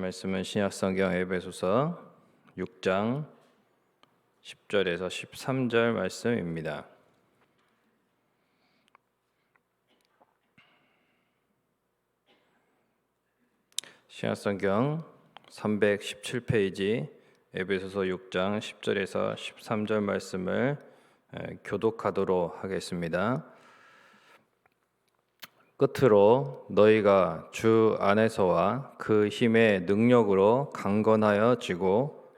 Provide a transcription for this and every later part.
말씀은 신약성경 에베소서 6장 10절에서 13절 말씀입니다. 신약성경 317페이지 에베소서 6장 10절에서 13절 말씀을 교독하도록 하겠습니다. 끝으로 너희가 주 안에서와 그 힘의 능력으로 강건하여 지고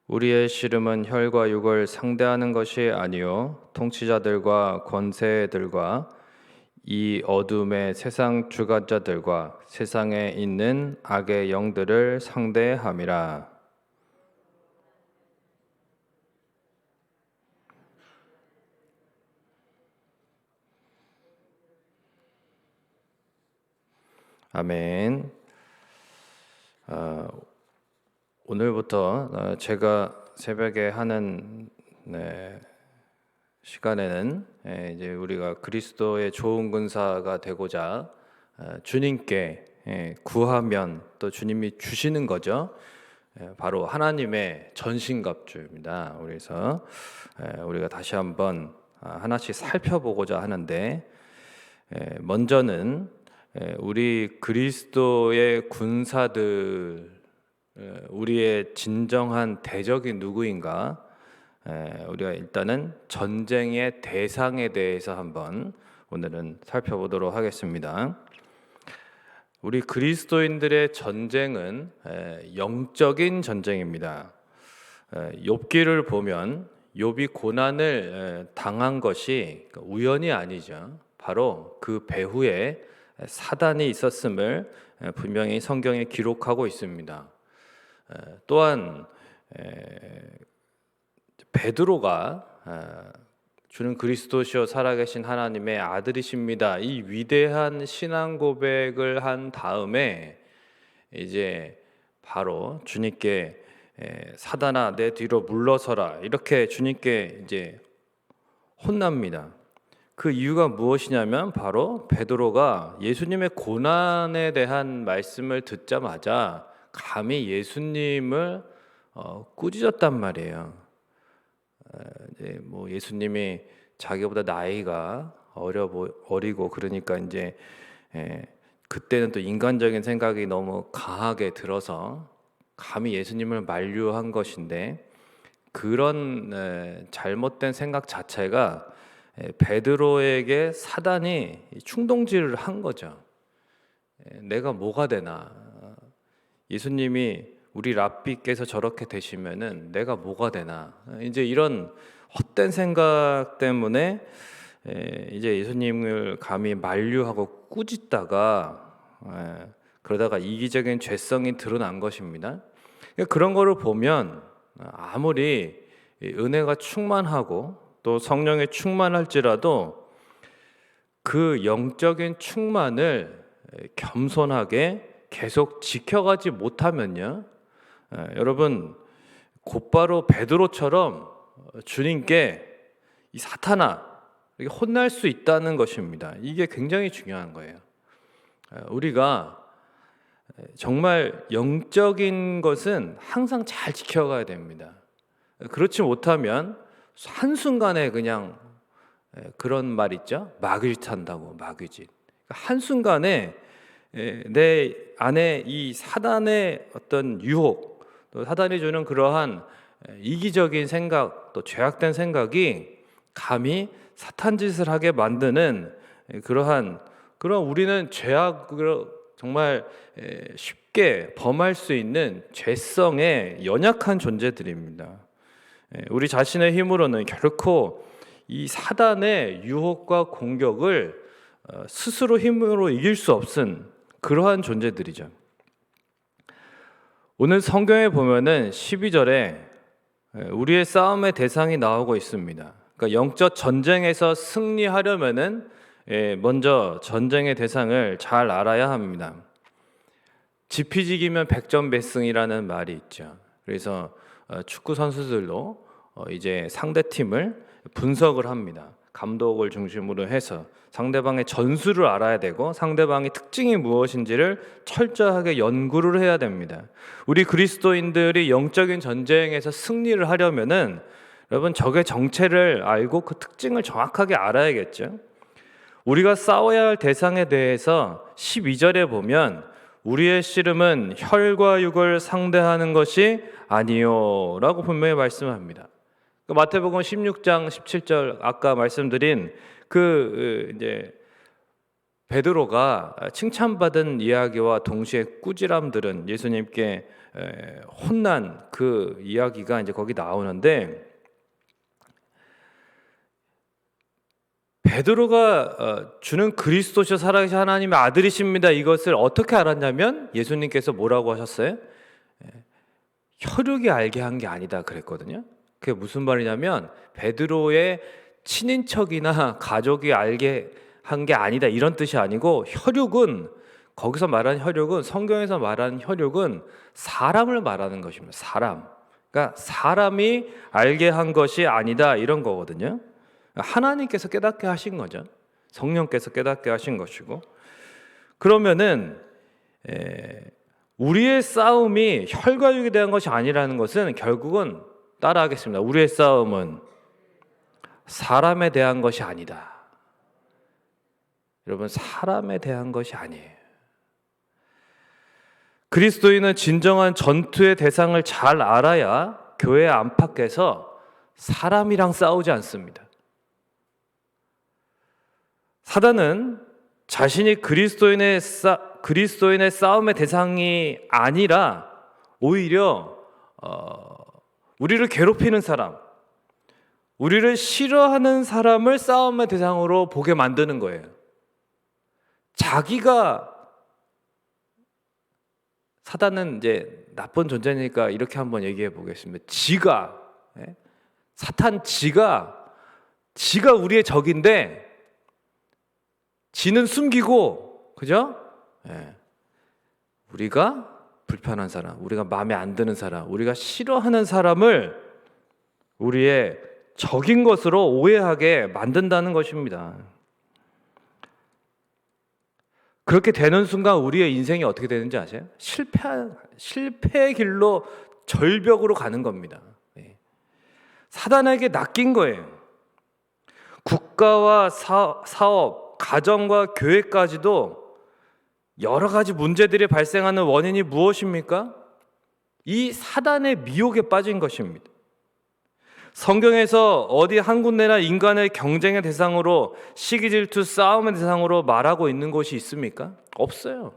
우리의 씨름은 혈과 육을 상대하는 것이 아니요 통치자들과 권세들과 이 어둠의 세상 주관자들과 세상에 있는 악의 영들을 상대함이라. 아멘. 오늘부터 제가 새벽에 하는 시간에는 이제 우리가 그리스도의 좋은 군사가 되고자 주님께 구하면 또 주님이 주시는 거죠. 바로 하나님의 전신갑주입니다. 그래서 우리가 다시 한번 하나씩 살펴보고자 하는데, 먼저는 우리 그리스도의 군사들, 우리의 진정한 대적이 누구인가? 우리가 일단은 전쟁의 대상에 대해서 한번 오늘은 살펴보도록 하겠습니다. 우리 그리스도인들의 전쟁은 영적인 전쟁입니다. 욥기를 보면 욥이 고난을 당한 것이 우연이 아니죠. 바로 그 배후에 사단이 있었음을 분명히 성경에 기록하고 있습니다. 또한 베드로가 주는 그리스도시요 살아계신 하나님의 아들이십니다, 이 위대한 신앙 고백을 한 다음에 이제 바로 주님께 사단아 내 뒤로 물러서라, 이렇게 주님께 이제 혼납니다. 그 이유가 무엇이냐면 바로 베드로가 예수님의 고난에 대한 말씀을 듣자마자 감히 예수님을 꾸짖었단 말이에요. 이제 뭐 예수님이 자기보다 나이가 어리고 그러니까 이제 그때는 또 인간적인 생각이 너무 강하게 들어서 감히 예수님을 만류한 것인데, 그런 잘못된 생각 자체가 베드로에게 사단이 충동질을 한 거죠. 내가 뭐가 되나? 예수님이 우리 랍비께서 저렇게 되시면은 내가 뭐가 되나? 이제 이런 헛된 생각 때문에 이제 예수님을 감히 만류하고 꾸짖다가 그러다가 이기적인 죄성이 드러난 것입니다. 그런 거를 보면 아무리 은혜가 충만하고 또 성령에 충만할지라도 그 영적인 충만을 겸손하게 계속 지켜가지 못하면요, 여러분 곧바로 베드로처럼 주님께 이 사탄아 이렇게 혼날 수 있다는 것입니다. 이게 굉장히 중요한 거예요. 우리가 정말 영적인 것은 항상 잘 지켜가야 됩니다. 그렇지 못하면 한순간에 그냥 그런 말 있죠? 마귀짓 한다고, 마귀짓. 한순간에 내 안에 이 사단의 어떤 유혹, 또 사단이 주는 그러한 이기적인 생각, 또 죄악된 생각이 감히 사탄짓을 하게 만드는 그런 우리는 죄악을 정말 쉽게 범할 수 있는 죄성에 연약한 존재들입니다. 우리 자신의 힘으로는 결코 이 사단의 유혹과 공격을 스스로 힘으로 이길 수 없은 그러한 존재들이죠. 오늘 성경에 보면은 12절에 우리의 싸움의 대상이 나오고 있습니다. 그러니까 영적 전쟁에서 승리하려면은 먼저 전쟁의 대상을 잘 알아야 합니다. 지피지기면 백전백승이라는 말이 있죠. 그래서 축구 선수들도 이제 상대 팀을 분석을 합니다. 감독을 중심으로 해서 상대방의 전술을 알아야 되고 상대방의 특징이 무엇인지를 철저하게 연구를 해야 됩니다. 우리 그리스도인들이 영적인 전쟁에서 승리를 하려면은 여러분 적의 정체를 알고 그 특징을 정확하게 알아야겠죠. 우리가 싸워야 할 대상에 대해서 12절에 보면 우리의 씨름은 혈과 육을 상대하는 것이 아니요 라고 분명히 말씀합니다. 마태복음 16장 17절 아까 말씀드린 이제 베드로가 칭찬받은 이야기와 동시에 꾸지람들은 예수님께 혼난 그 이야기가 이제 거기 나오는데 베드로가 주는 그리스도시요 살아계신 하나님의 아들이십니다. 이것을 어떻게 알았냐면 예수님께서 뭐라고 하셨어요? 혈육이 알게 한 게 아니다 그랬거든요. 그게 무슨 말이냐면 베드로의 친인척이나 가족이 알게 한 게 아니다 이런 뜻이 아니고 혈육은 거기서 말하는 혈육은 성경에서 말하는 혈육은 사람을 말하는 것입니다. 사람. 그러니까 사람이 알게 한 것이 아니다 이런 거거든요. 하나님께서 깨닫게 하신 거죠. 성령께서 깨닫게 하신 것이고 그러면은 우리의 싸움이 혈과 육에 대한 것이 아니라는 것은 결국은 따라하겠습니다. 우리의 싸움은 사람에 대한 것이 아니다. 여러분 사람에 대한 것이 아니에요. 그리스도인은 진정한 전투의 대상을 잘 알아야 교회 안팎에서 사람이랑 싸우지 않습니다. 사단은 자신이 그리스도인의 싸움의 대상이 아니라 오히려 우리를 괴롭히는 사람, 우리를 싫어하는 사람을 싸움의 대상으로 보게 만드는 거예요. 사단은 이제 나쁜 존재니까 이렇게 한번 얘기해 보겠습니다. 사탄 지가 우리의 적인데 지는 숨기고, 그죠? 우리가 불편한 사람, 우리가 마음에 안 드는 사람, 우리가 싫어하는 사람을 우리의 적인 것으로 오해하게 만든다는 것입니다. 그렇게 되는 순간 우리의 인생이 어떻게 되는지 아세요? 실패의 길로 절벽으로 가는 겁니다. 사단에게 낚인 거예요. 국가와 사업, 가정과 교회까지도 여러 가지 문제들이 발생하는 원인이 무엇입니까? 이 사단의 미혹에 빠진 것입니다. 성경에서 어디 한 군데나 인간을 경쟁의 대상으로 시기 질투 싸움의 대상으로 말하고 있는 곳이 있습니까? 없어요.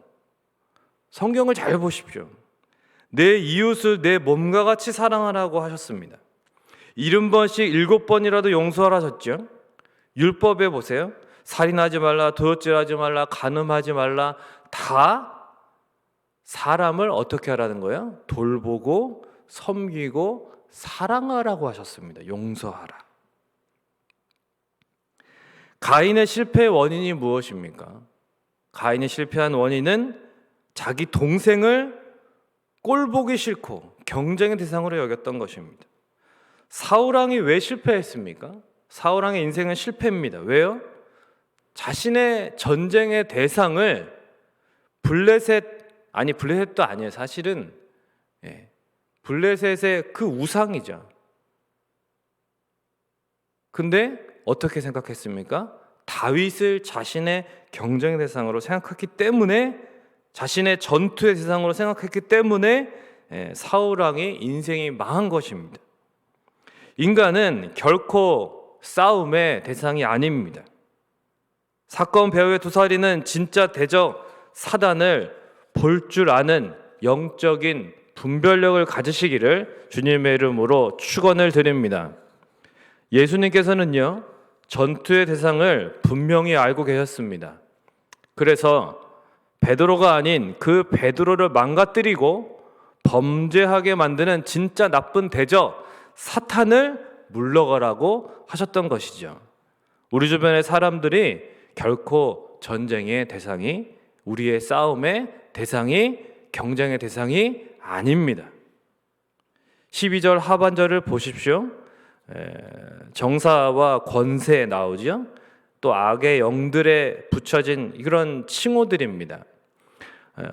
성경을 잘 보십시오. 내 이웃을 내 몸과 같이 사랑하라고 하셨습니다. 70번씩 7번이라도 용서하라 하셨죠. 율법에 보세요. 살인하지 말라, 도둑질하지 말라, 간음하지 말라. 다 사람을 어떻게 하라는 거예요? 돌보고 섬기고 사랑하라고 하셨습니다. 용서하라. 가인의 실패의 원인이 무엇입니까? 가인이 실패한 원인은 자기 동생을 꼴보기 싫고 경쟁의 대상으로 여겼던 것입니다. 사울왕이 왜 실패했습니까? 사울왕의 인생은 실패입니다. 왜요? 자신의 전쟁의 대상을 블레셋도 아니에요. 사실은 블레셋의 그 우상이죠. 근데 어떻게 생각했습니까? 다윗을 자신의 경쟁의 대상으로 생각했기 때문에, 자신의 전투의 대상으로 생각했기 때문에 사울왕의 인생이 망한 것입니다. 인간은 결코 싸움의 대상이 아닙니다. 사건 배후의 두사리는 진짜 대적 사단을 볼 줄 아는 영적인 분별력을 가지시기를 주님의 이름으로 축원을 드립니다. 예수님께서는요, 전투의 대상을 분명히 알고 계셨습니다. 그래서 베드로가 아닌 그 베드로를 망가뜨리고 범죄하게 만드는 진짜 나쁜 대적 사탄을 물러가라고 하셨던 것이죠. 우리 주변의 사람들이 결코 전쟁의 대상이, 우리의 싸움의 대상이, 경쟁의 대상이 아닙니다. 12절 하반절을 보십시오. 정사와 권세 나오죠. 또 악의 영들에 붙여진 이런 칭호들입니다.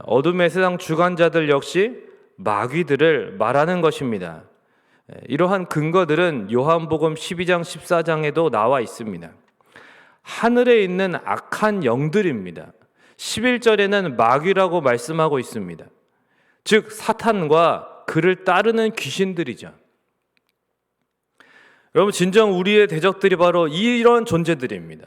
어둠의 세상 주관자들 역시 마귀들을 말하는 것입니다. 이러한 근거들은 요한복음 12장 14장에도 나와 있습니다. 하늘에 있는 악한 영들입니다. 11절에는 마귀라고 말씀하고 있습니다. 즉 사탄과 그를 따르는 귀신들이죠. 여러분, 진정 우리의 대적들이 바로 이런 존재들입니다.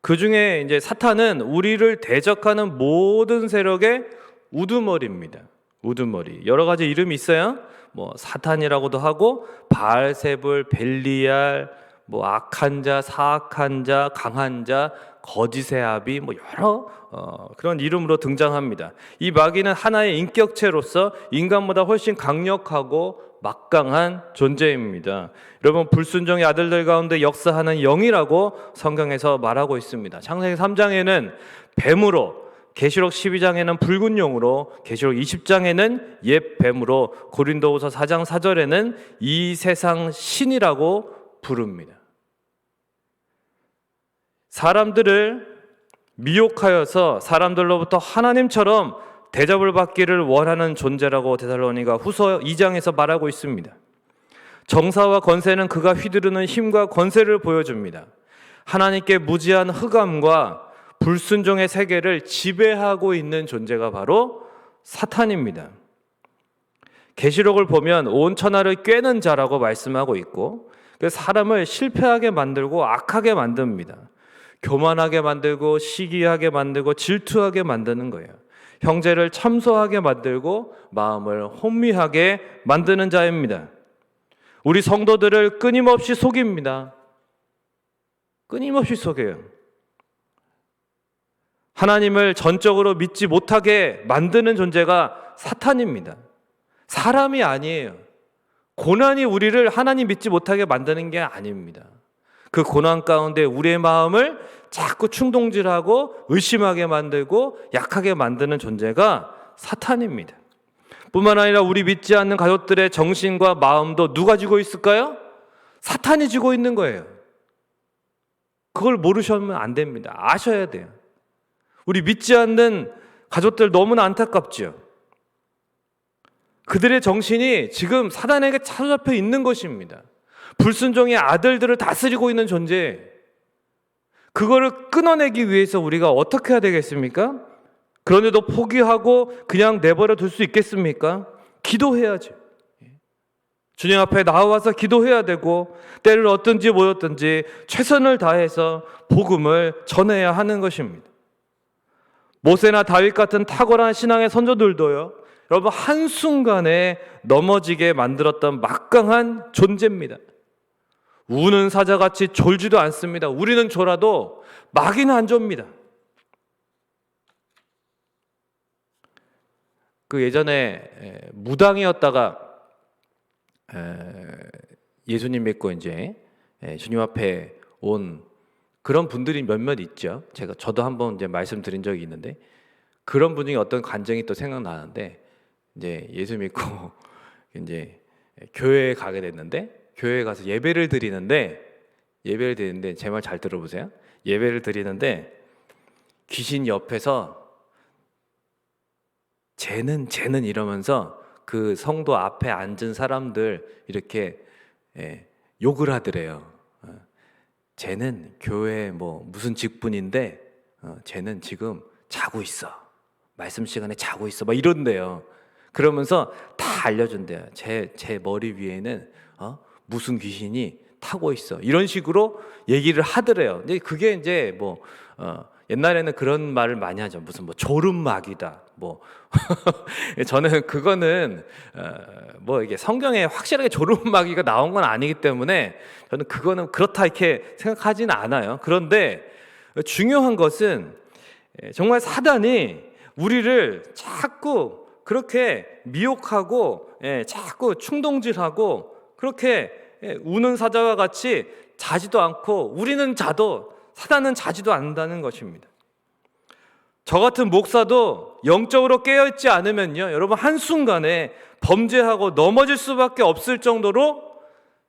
그 중에 이제 사탄은 우리를 대적하는 모든 세력의 우두머리입니다. 우두머리. 여러 가지 이름이 있어요. 뭐 사탄이라고도 하고 바알세불, 벨리알, 뭐 악한 자, 사악한 자, 강한 자, 거짓의 아비, 뭐 여러 그런 이름으로 등장합니다. 이 마귀는 하나의 인격체로서 인간보다 훨씬 강력하고 막강한 존재입니다. 여러분, 불순종의 아들들 가운데 역사하는 영이라고 성경에서 말하고 있습니다. 창세기 3장에는 뱀으로, 계시록 12장에는 붉은 용으로, 계시록 20장에는 옛 뱀으로, 고린도후서 4장 4절에는 이 세상 신이라고 부릅니다. 사람들을 미혹하여서 사람들로부터 하나님처럼 대접을 받기를 원하는 존재라고 데살로니가 후서 2장에서 말하고 있습니다. 정사와 권세는 그가 휘두르는 힘과 권세를 보여줍니다. 하나님께 무지한 흑암과 불순종의 세계를 지배하고 있는 존재가 바로 사탄입니다. 계시록을 보면 온 천하를 꿰는 자라고 말씀하고 있고, 사람을 실패하게 만들고 악하게 만듭니다. 교만하게 만들고 시기하게 만들고 질투하게 만드는 거예요. 형제를 참소하게 만들고 마음을 혼미하게 만드는 자입니다. 우리 성도들을 끊임없이 속입니다. 끊임없이 속여요. 하나님을 전적으로 믿지 못하게 만드는 존재가 사탄입니다. 사람이 아니에요. 고난이 우리를 하나님 믿지 못하게 만드는 게 아닙니다. 그 고난 가운데 우리의 마음을 자꾸 충동질하고 의심하게 만들고 약하게 만드는 존재가 사탄입니다. 뿐만 아니라 우리 믿지 않는 가족들의 정신과 마음도 누가 쥐고 있을까요? 사탄이 쥐고 있는 거예요. 그걸 모르시면 안 됩니다. 아셔야 돼요. 우리 믿지 않는 가족들 너무나 안타깝죠. 그들의 정신이 지금 사단에게 사로잡혀 있는 것입니다. 불순종의 아들들을 다스리고 있는 존재, 그거를 끊어내기 위해서 우리가 어떻게 해야 되겠습니까? 그런데도 포기하고 그냥 내버려 둘 수 있겠습니까? 기도해야죠. 주님 앞에 나와서 기도해야 되고, 때를 얻든지 뭐였든지 최선을 다해서 복음을 전해야 하는 것입니다. 모세나 다윗 같은 탁월한 신앙의 선조들도요, 여러분, 한순간에 넘어지게 만들었던 막강한 존재입니다. 우는 사자같이 졸지도 않습니다. 우리는 졸아도 마귀는 안 좁니다. 그 예전에 무당이었다가 예수님 믿고 이제 주님 앞에 온 그런 분들이 몇몇 있죠. 저도 한번 이제 말씀드린 적이 있는데, 그런 분 중에 어떤 간증이 또 생각나는데, 이제 예수 믿고 이제 교회에 가게 됐는데, 교회에 가서 예배를 드리는데 제 말 잘 들어보세요. 예배를 드리는데 귀신 옆에서 쟤는 이러면서 그 성도 앞에 앉은 사람들 이렇게 욕을 하더래요. 쟤는 교회 뭐 무슨 직분인데 쟤는 지금 자고 있어. 말씀 시간에 자고 있어. 막 이런대요. 그러면서 다 알려준대요. 제 머리 위에는 무슨 귀신이 타고 있어. 이런 식으로 얘기를 하더래요. 근데 그게 이제 뭐 옛날에는 그런 말을 많이 하죠. 무슨 뭐 졸음마귀다. 뭐 저는 그거는 뭐 이게 성경에 확실하게 졸음마귀가 나온 건 아니기 때문에 저는 그거는 그렇다 이렇게 생각하지는 않아요. 그런데 중요한 것은 정말 사단이 우리를 자꾸 그렇게 미혹하고 자꾸 충동질하고 그렇게 우는 사자와 같이 자지도 않고 우리는 자도 사단은 자지도 않는다는 것입니다. 저 같은 목사도 영적으로 깨어있지 않으면요, 여러분 한순간에 범죄하고 넘어질 수밖에 없을 정도로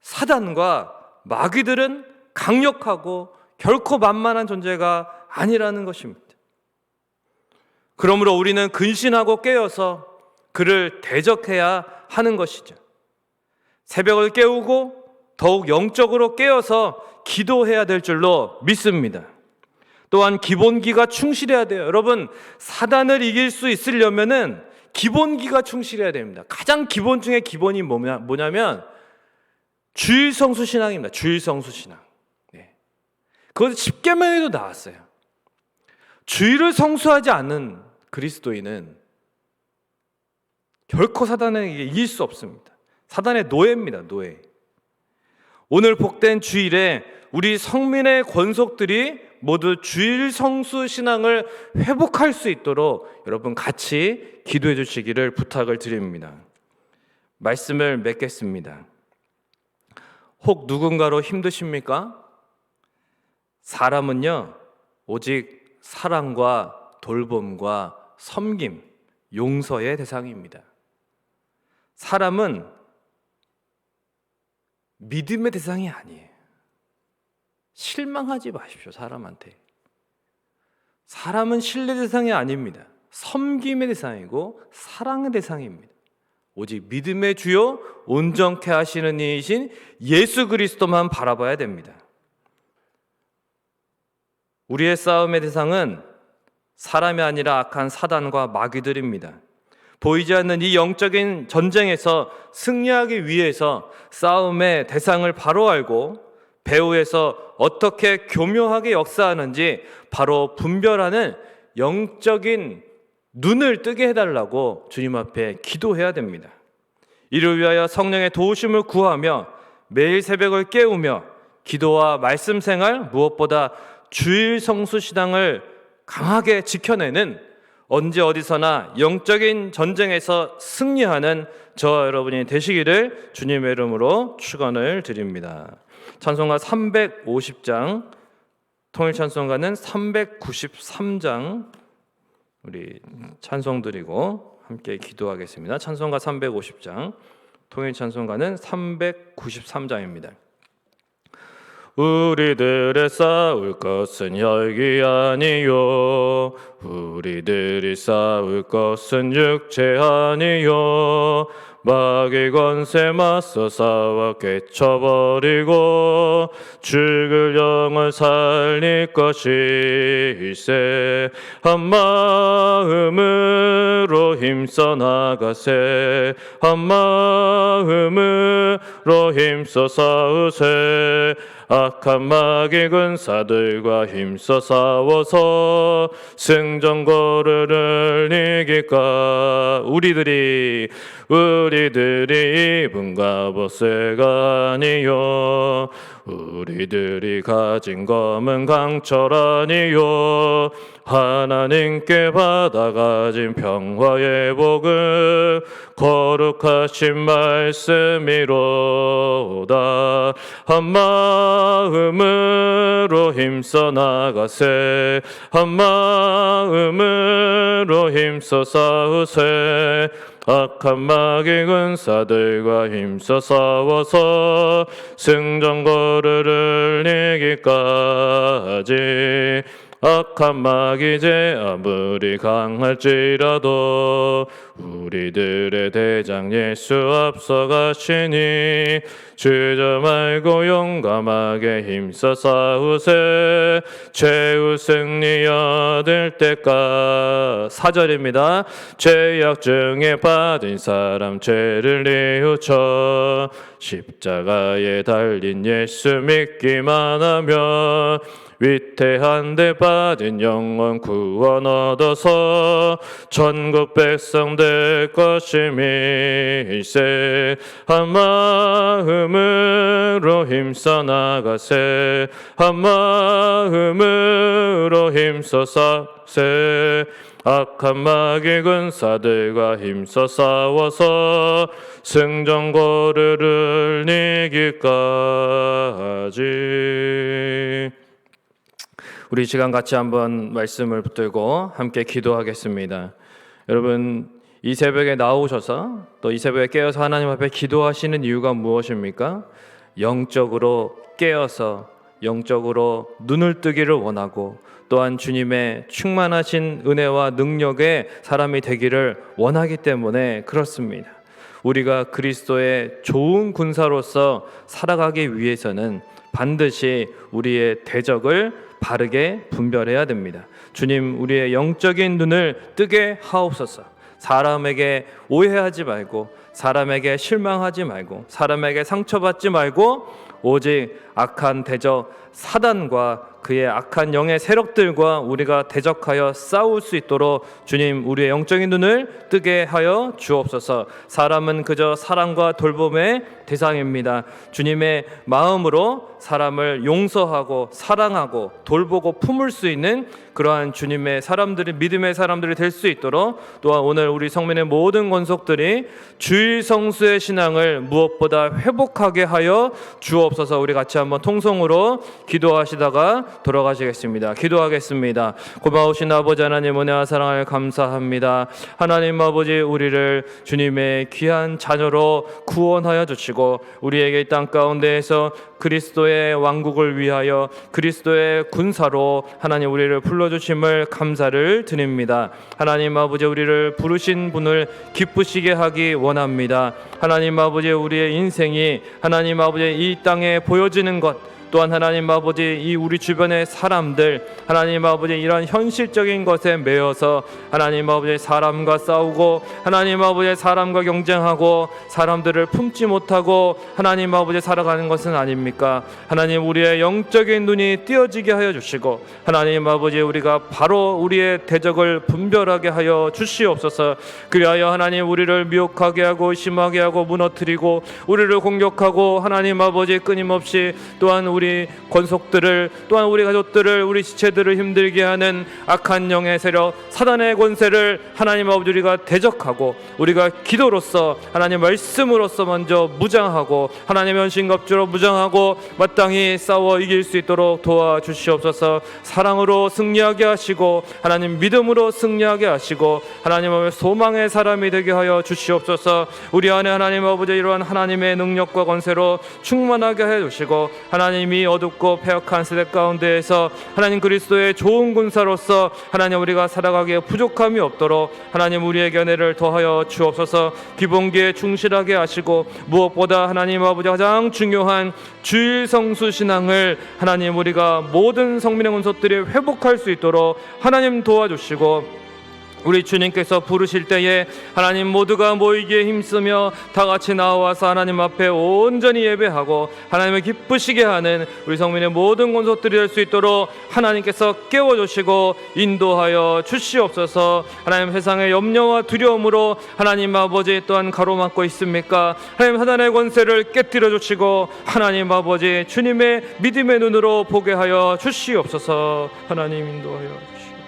사단과 마귀들은 강력하고 결코 만만한 존재가 아니라는 것입니다. 그러므로 우리는 근신하고 깨어서 그를 대적해야 하는 것이죠. 새벽을 깨우고 더욱 영적으로 깨어서 기도해야 될 줄로 믿습니다. 또한 기본기가 충실해야 돼요. 여러분, 사단을 이길 수 있으려면은 기본기가 충실해야 됩니다. 가장 기본 중에 기본이 뭐냐면 주일 성수 신앙입니다. 주일 성수 신앙. 네. 그것은 10계명에도 해도 나왔어요. 주일을 성수하지 않는 그리스도인은 결코 사단에게 이길 수 없습니다. 사단의 노예입니다. 노예. 오늘 복된 주일에 우리 성민의 권속들이 모두 주일 성수 신앙을 회복할 수 있도록 여러분 같이 기도해 주시기를 부탁을 드립니다. 말씀을 맺겠습니다. 혹 누군가로 힘드십니까? 사람은요, 오직 사랑과 돌봄과 섬김, 용서의 대상입니다. 사람은 믿음의 대상이 아니에요. 실망하지 마십시오, 사람한테. 사람은 신뢰 대상이 아닙니다. 섬김의 대상이고 사랑의 대상입니다. 오직 믿음의 주요 온전케 하시는 이이신 예수 그리스도만 바라봐야 됩니다. 우리의 싸움의 대상은 사람이 아니라 악한 사단과 마귀들입니다. 보이지 않는 이 영적인 전쟁에서 승리하기 위해서 싸움의 대상을 바로 알고 배후에서 어떻게 교묘하게 역사하는지 바로 분별하는 영적인 눈을 뜨게 해달라고 주님 앞에 기도해야 됩니다. 이를 위하여 성령의 도우심을 구하며 매일 새벽을 깨우며 기도와 말씀 생활, 무엇보다 주일 성수 신앙을 강하게 지켜내는 언제 어디서나 영적인 전쟁에서 승리하는 저와 여러분이 되시기를 주님의 이름으로 축원을 드립니다. 찬송가 350장, 통일찬송가는 393장 우리 찬송 드리고 함께 기도하겠습니다. 찬송가 350장, 통일찬송가는 393장입니다. 우리들의 싸울 것은 혈기 아니요, 우리들이 싸울 것은 육체 아니요, 마귀 권세 맞서 싸워 깨쳐버리고 죽을 영을 살릴 것일세. 한 마음으로 힘써 나가세, 한 마음으로 힘써 싸우세. 악한 마귀 군사들과 힘써 싸워서 승전거를 이길까. 우리들이 입은 갑옷새가 아니요, 우리들이 가진 검은 강철 아니요, 하나님께 받아가진 평화의 복음 거룩하신 말씀이로다. 한 마음으로 힘써 나가세, 한 마음으로 힘써 싸우세. 악한 마귀 군사들과 힘써 싸워서 승전거를 이길까지. 악한 마귀제 아무리 강할지라도 우리들의 대장 예수 앞서가시니 주저 말고 용감하게 힘써 싸우세. 최후 승리 얻을 때까지. 4절입니다. 죄악 중에 빠진 사람 죄를 뉘우쳐 십자가에 달린 예수 믿기만 하면 위태한 데 빠진 영원 구원 얻어서 천국 백성 될 것임일세. 한 마음으로 힘써 나가세, 한 마음으로 힘써 싸세. 악한 마귀 군사들과 힘써 싸워서 승전거를 이길까지. 우리 시간 같이 한번 말씀을 붙들고 함께 기도하겠습니다. 여러분, 이 새벽에 나오셔서 또 이 새벽에 깨어서 하나님 앞에 기도하시는 이유가 무엇입니까? 영적으로 깨어서 영적으로 눈을 뜨기를 원하고 또한 주님의 충만하신 은혜와 능력의 사람이 되기를 원하기 때문에 그렇습니다. 우리가 그리스도의 좋은 군사로서 살아가기 위해서는 반드시 우리의 대적을 바르게 분별해야 됩니다. 주님, 우리의 영적인 눈을 뜨게 하옵소서. 사람에게 오해하지 말고, 사람에게 실망하지 말고, 사람에게 상처받지 말고, 오직 악한 대적 사단과 그의 악한 영의 세력들과 우리가 대적하여 싸울 수 있도록 주님, 우리의 영적인 눈을 뜨게 하여 주옵소서. 사람은 그저 사랑과 돌봄의 대상입니다. 주님의 마음으로 사람을 용서하고 사랑하고 돌보고 품을 수 있는 그러한 주님의 사람들이, 믿음의 사람들이 될 수 있도록, 또한 오늘 우리 성민의 모든 권속들이 주일 성수의 신앙을 무엇보다 회복하게 하여 주옵소서. 우리 같이 한번 통성으로 기도하시다가 돌아가시겠습니다. 기도하겠습니다. 고마우신 아버지 하나님, 은혜와 사랑을 감사합니다. 하나님 아버지, 우리를 주님의 귀한 자녀로 구원하여 주시고 우리에게 이 땅 가운데에서 그리스도의 왕국을 위하여 그리스도의 군사로 하나님 우리를 불러주심을 감사를 드립니다. 하나님 아버지, 우리를 부르신 분을 기쁘시게 하기 원합니다. 하나님 아버지, 우리의 인생이 하나님 아버지 이 땅에 보여지는 것, 또한 하나님 아버지 이 우리 주변의 사람들, 하나님 아버지 이런 현실적인 것에 매여서 하나님 아버지 사람과 싸우고 하나님 아버지 사람과 경쟁하고 사람들을 품지 못하고 하나님 아버지 살아가는 것은 아닙니까? 하나님, 우리의 영적인 눈이 띄어지게 하여 주시고 하나님 아버지 우리가 바로 우리의 대적을 분별하게 하여 주시옵소서. 그리하여 하나님 우리를 미혹하게 하고 심하게 하고 무너뜨리고 우리를 공격하고 하나님 아버지 끊임없이 또한 우리 권속들을, 또한 우리 가족들을, 우리 지체들을 힘들게 하는 악한 영의 세력 사단의 권세를 하나님 아버지 우리가 대적하고 우리가 기도로서 하나님 말씀으로서 먼저 무장하고 하나님 현신갑주로 무장하고 마땅히 싸워 이길 수 있도록 도와주시옵소서. 사랑으로 승리하게 하시고 하나님 믿음으로 승리하게 하시고 하나님 아버지 소망의 사람이 되게 하여 주시옵소서. 우리 안에 하나님 아버지 이러한 하나님의 능력과 권세로 충만하게 해 주시고 하나님이 어둡고 패역한 세대 가운데에서 하나님 그리스도의 좋은 군사로서 하나님 우리가 살아가기에 부족함이 없도록 하나님 우리에게 은혜를 더하여 주옵소서. 기본기에 충실하게 하시고 무엇보다 하나님 아버지 가장 중요한 주일 성수 신앙을 하나님 우리가 모든 성민의 권속들이 회복할 수 있도록 하나님 도와주시고 우리 주님께서 부르실 때에 하나님 모두가 모이기에 힘쓰며 다 같이 나와서 하나님 앞에 온전히 예배하고 하나님을 기쁘시게 하는 우리 성민의 모든 권속들이 될 수 있도록 하나님께서 깨워주시고 인도하여 주시옵소서. 하나님, 세상의 염려와 두려움으로 하나님 아버지 또한 가로막고 있습니까? 하나님 사단의 권세를 깨뜨려 주시고 하나님 아버지 주님의 믿음의 눈으로 보게 하여 주시옵소서. 하나님 인도하여 주시옵소서.